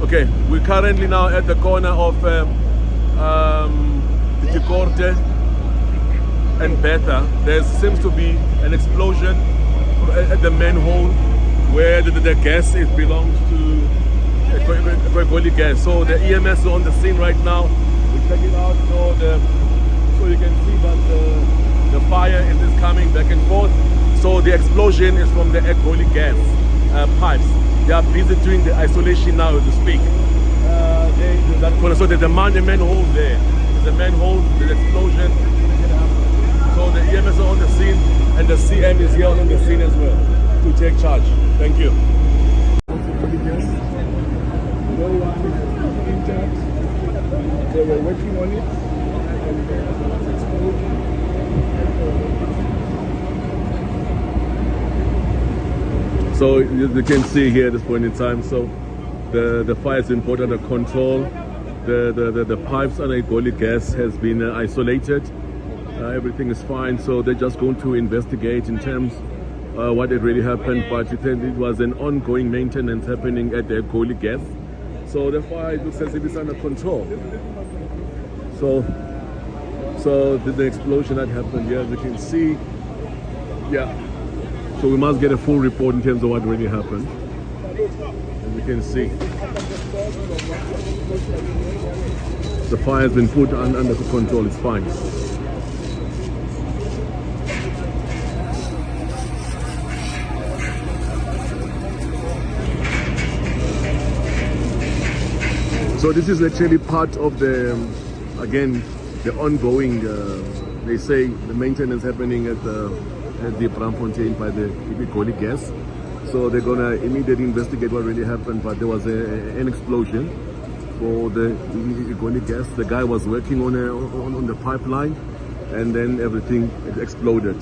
Okay, we're currently now at the corner of Korte and Beta. There seems to be an explosion at the manhole where the gas belongs to eGoli gas. So the EMS is on the scene right now. We check it out. So you can see that the fire is coming back and forth. So the explosion is from the eGoli gas pipes. They are busy doing the isolation now to speak. So there's a manhole there. There's a manhole, there's explosion. So the EMS are on the scene and the CM is here on the scene as well to take charge. Thank you. No one injured. They were working on it and there was explosion. So you can see here at this point in time, so the fire has been brought under control. The pipes under eGoli gas has been isolated. Everything is fine, so they're just going to investigate in terms what it really happened. But it was an ongoing maintenance happening at the eGoli gas. So the fire looks as if it's under control. So the explosion that happened here, as you can see, yeah. So we must get a full report in terms of what really happened. As you can see, the fire has been put under control. It's fine. So this is actually part of the, again, the ongoing, they say the maintenance happening at the Braamfontein by the eGoli gas. So they're gonna immediately investigate what really happened, but there was an explosion for the eGoli gas. The guy was working on the pipeline and then everything exploded.